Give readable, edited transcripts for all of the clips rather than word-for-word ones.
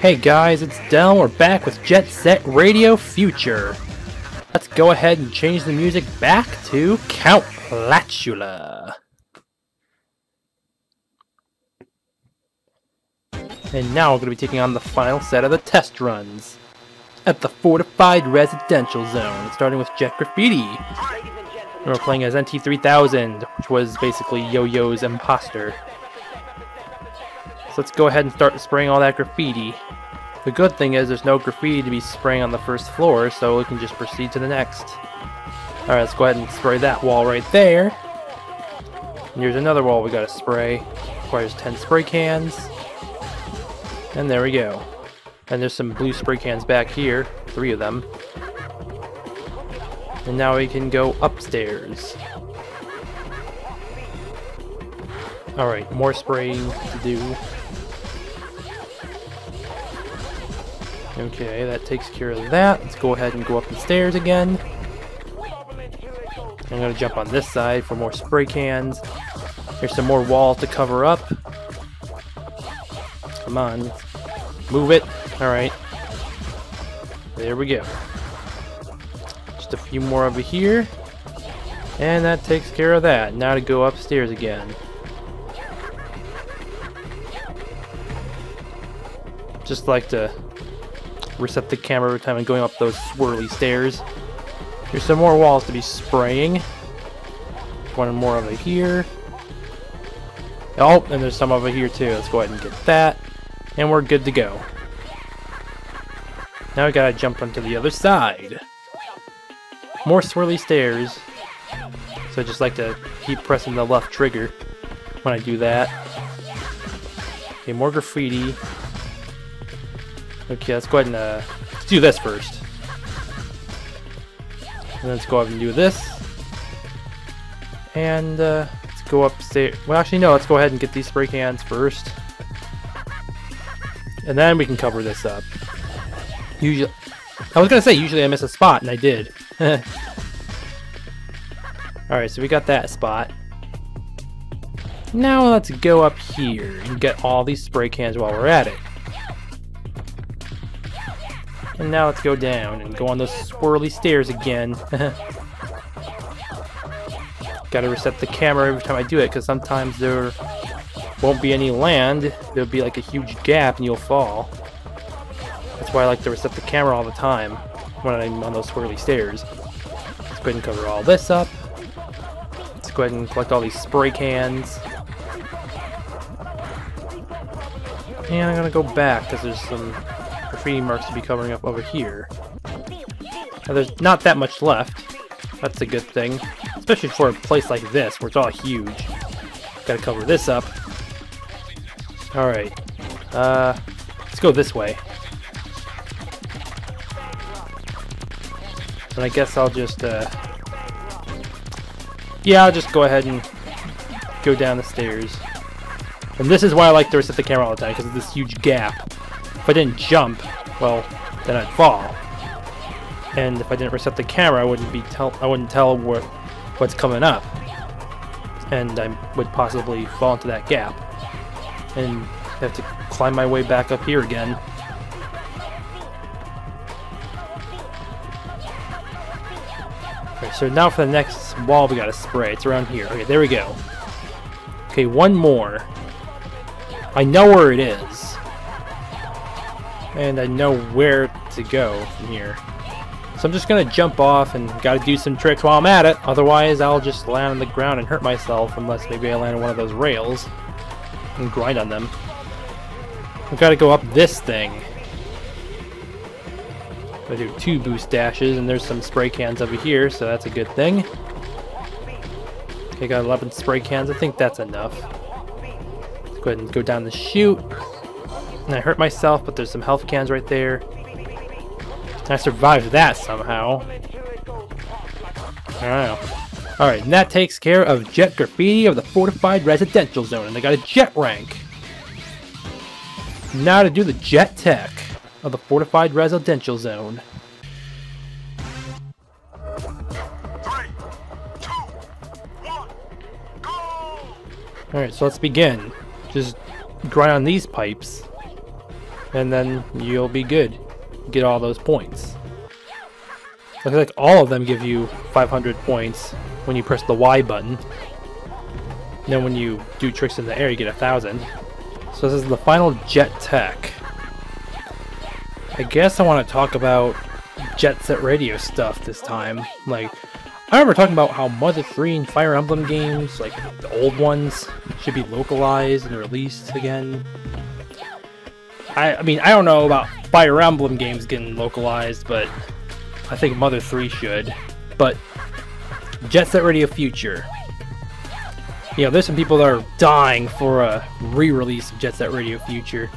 Hey guys, it's Del. We're back with Jet Set Radio Future. Let's go ahead and change the music back to Count Platula. And now we're going to be taking on the final set of the test runs at the Fortified Residential Zone, starting with Jet Graffiti. And we're playing as NT3000, which was basically Yo-Yo's imposter. So let's go ahead and start spraying all that graffiti. The good thing is there's no graffiti to be spraying on the first floor, so we can just proceed to the next. Alright, let's go ahead and spray that wall right there. And here's another wall we gotta spray. Requires 10 spray cans. And there we go. And there's some blue spray cans back here, 3 of them. And now we can go upstairs. Alright, more spraying to do. Okay, that takes care of that. Let's go ahead and go up the stairs again. I'm gonna jump on this side for more spray cans. There's some more walls to cover up. Come on. Move it. Alright. There we go. Just a few more over here. And that takes care of that. Now to go upstairs again. Just like to reset the camera every time I'm going up those swirly stairs. There's some more walls to be spraying. One more over here. Oh, and there's some over here too. Let's go ahead and get that. And we're good to go. Now we gotta jump onto the other side. More swirly stairs. So I just like to keep pressing the left trigger when I do that. Okay, more graffiti. Okay, let's go ahead and let's do this first. And let's go ahead and do this. And let's go upstairs. Well, actually, no, let's go ahead and get these spray cans first. And then we can cover this up. Usually, I was gonna say usually I miss a spot, and I did. Alright, so we got that spot. Now let's go up here and get all these spray cans while we're at it. And now let's go down and go on those swirly stairs again. Gotta reset the camera every time I do it, because sometimes there won't be any land. There'll be like a huge gap and you'll fall. That's why I like to reset the camera all the time when I'm on those swirly stairs. Let's go ahead and cover all this up. Let's go ahead and collect all these spray cans. And I'm gonna go back because there's some graffiti marks to be covering up over here. Now there's not that much left. That's a good thing. Especially for a place like this where it's all huge. Gotta cover this up. Alright. Let's go this way. And I guess I'll just yeah, I'll just go ahead and go down the stairs. And this is why I like to reset the camera all the time, because of this huge gap. If I didn't jump, well, then I'd fall. And if I didn't reset the camera, I wouldn't tell what's coming up. And I would possibly fall into that gap. And have to climb my way back up here again. Okay, so now for the next wall we gotta spray. It's around here. Okay, there we go. Okay, one more. I know where it is. And I know where to go from here. So I'm just gonna jump off and gotta do some tricks while I'm at it. Otherwise I'll just land on the ground and hurt myself, unless maybe I land on one of those rails and grind on them. I've gotta go up this thing. I do 2 boost dashes, and there's some spray cans over here, so that's a good thing. Okay, got 11 spray cans. I think that's enough. Let's go ahead and go down the chute. And I hurt myself, but there's some health cans right there. I survived that somehow. I don't know. Alright, and that takes care of Jet Graffiti of the Fortified Residential Zone, and I got a Jet rank. Now to do the Jet Tech of the Fortified Residential Zone. 3, 2, 1, go! Alright, so let's begin. Just grind on these pipes. and then you'll be good. Get all those points. Looks like all of them give you 500 points when you press the Y button. And then when you do tricks in the air, you get 1,000. So this is the final Jet Tech. I guess I want to talk about Jet Set Radio stuff this time. Like, I remember talking about how Mother 3 and Fire Emblem games, like the old ones, should be localized and released again. I mean, I don't know about Fire Emblem games getting localized, but I think Mother 3 should. But Jet Set Radio Future. You know, there's some people that are dying for a re-release of Jet Set Radio Future.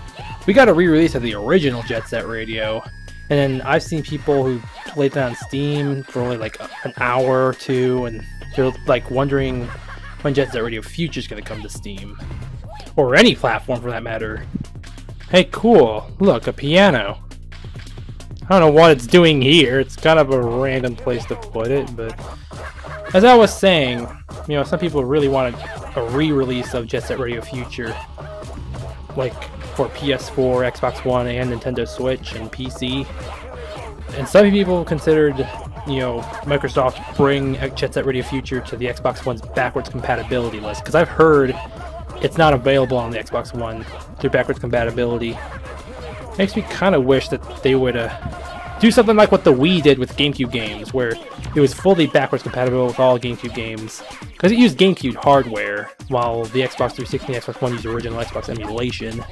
We got a re-release of the original Jet Set Radio, and then I've seen people who played that on Steam for only like an hour or two, and they're like wondering when Jet Set Radio Future is going to come to Steam. Or any platform for that matter. Hey, cool. Look, a piano. I don't know what it's doing here. It's kind of a random place to put it, but as I was saying, you know, some people really wanted a re-release of Jet Set Radio Future, like for PS4, Xbox One, and Nintendo Switch and PC. And some people considered, you know, Microsoft bring Jet Set Radio Future to the Xbox One's backwards compatibility list, because I've heard it's not available on the Xbox One through backwards compatibility. Makes me kind of wish that they would do something like what the Wii did with GameCube games, where it was fully backwards compatible with all GameCube games, because it used GameCube hardware, while the Xbox 360 and Xbox One used original Xbox emulation.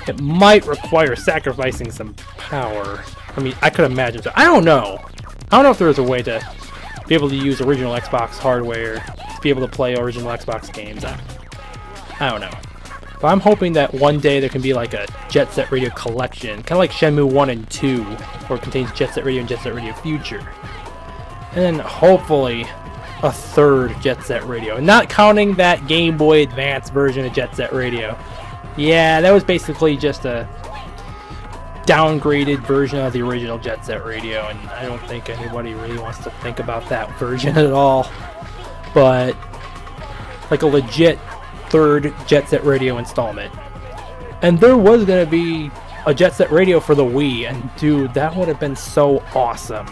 It might require sacrificing some power. I mean, I could imagine so. I don't know. I don't know if there's a way to be able to use original Xbox hardware to be able to play original Xbox games. I don't know. But I'm hoping that one day there can be like a Jet Set Radio collection, kind of like Shenmue 1 and 2, where it contains Jet Set Radio and Jet Set Radio Future. And then hopefully a third Jet Set Radio. Not counting that Game Boy Advance version of Jet Set Radio. Yeah, that was basically just a downgraded version of the original Jet Set Radio, and I don't think anybody really wants to think about that version at all. But like a legit third Jet Set Radio installment. And there was going to be a Jet Set Radio for the Wii, and dude, that would have been so awesome.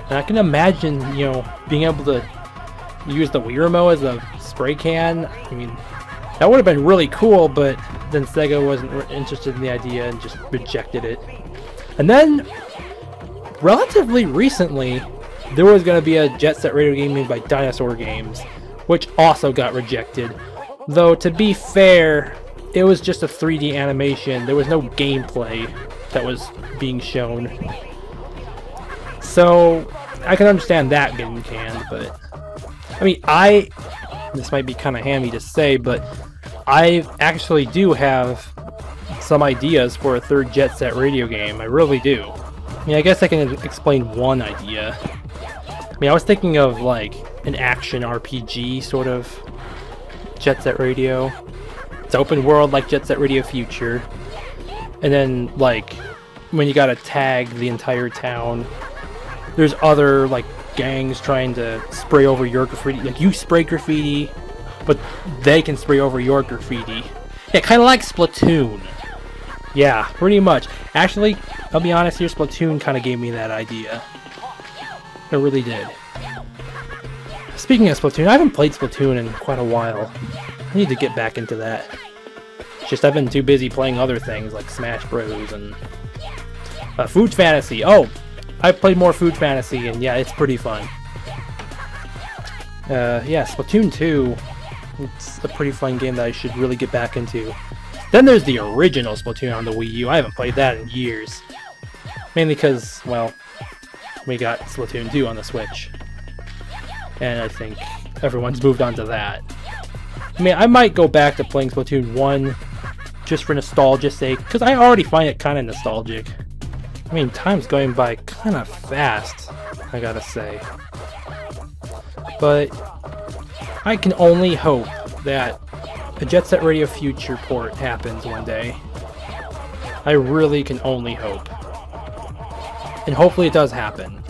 And I can imagine, you know, being able to use the Wii remote as a spray can. I mean, that would have been really cool, but then Sega wasn't interested in the idea and just rejected it. And then, relatively recently, there was going to be a Jet Set Radio game made by Dinosaur Games, which also got rejected. Though, to be fair, it was just a 3D animation. There was no gameplay that was being shown. So, I can understand that getting canned, but I mean, this might be kind of hammy to say, but I actually do have some ideas for a third Jet Set Radio game. I really do. I mean, I guess I can explain one idea. I mean, I was thinking of like an action RPG sort of Jet Set Radio. It's open world like Jet Set Radio Future. And then like when you gotta tag the entire town, there's other like gangs trying to spray over your graffiti. Like you spray graffiti, but they can spray over your graffiti. Yeah, kind of like Splatoon. Yeah, pretty much. Actually, I'll be honest here, Splatoon kind of gave me that idea. It really did. Speaking of Splatoon, I haven't played Splatoon in quite a while. I need to get back into that. It's just I've been too busy playing other things like Smash Bros. And Food Fantasy. Oh, I've played more Food Fantasy, and yeah, it's pretty fun. Yeah, Splatoon 2. It's a pretty fun game that I should really get back into. Then there's the original Splatoon on the Wii U. I haven't played that in years. Mainly because, well, we got Splatoon 2 on the Switch. And I think everyone's moved on to that. I mean, I might go back to playing Splatoon 1 just for nostalgia's sake, because I already find it kind of nostalgic. I mean, time's going by kind of fast, I gotta say. But I can only hope that a Jet Set Radio Future port happens one day. I really can only hope. And hopefully it does happen.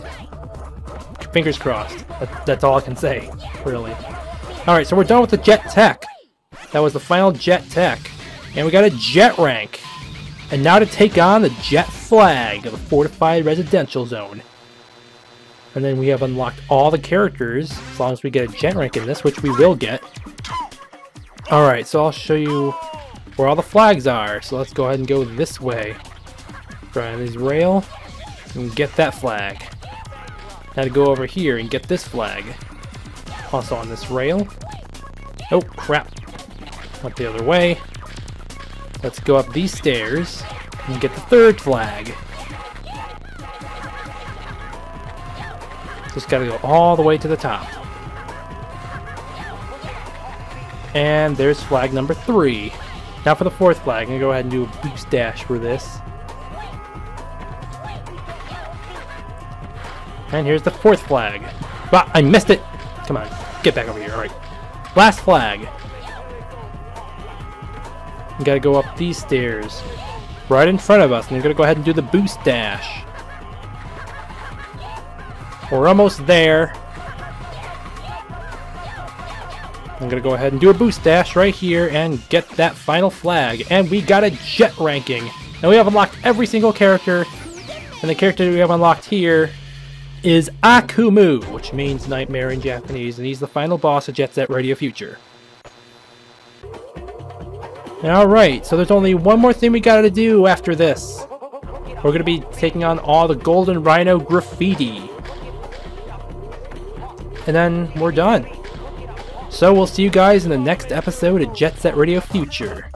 Fingers crossed. That's all I can say, really. Alright, so we're done with the Jet Tech. That was the final Jet Tech. And we got a Jet Rank. And now to take on the jet flag of the Fortified Residential Zone. And then we have unlocked all the characters, as long as we get a jet rank in this, which we will get. Alright, so I'll show you where all the flags are. So let's go ahead and go this way. Try this rail and get that flag. Now to go over here and get this flag. Also on this rail. Oh crap. Went the other way. Let's go up these stairs and get the third flag. Just gotta go all the way to the top. And there's flag number 3. Now for the fourth flag, I'm gonna go ahead and do a boost dash for this. And here's the fourth flag. But I missed it! Come on, get back over here, alright. Last flag. You gotta go up these stairs. Right in front of us, and you're gonna go ahead and do the boost dash. We're almost there. I'm gonna go ahead and do a boost dash right here and get that final flag. And we got a jet ranking. Now we have unlocked every single character. And the character we have unlocked here is A.K.U.MU, which means nightmare in Japanese. And he's the final boss of Jet Set Radio Future. Alright, so there's only one more thing we gotta do after this. We're gonna be taking on all the Golden Rhino Graffiti. And then we're done. So we'll see you guys in the next episode of Jet Set Radio Future.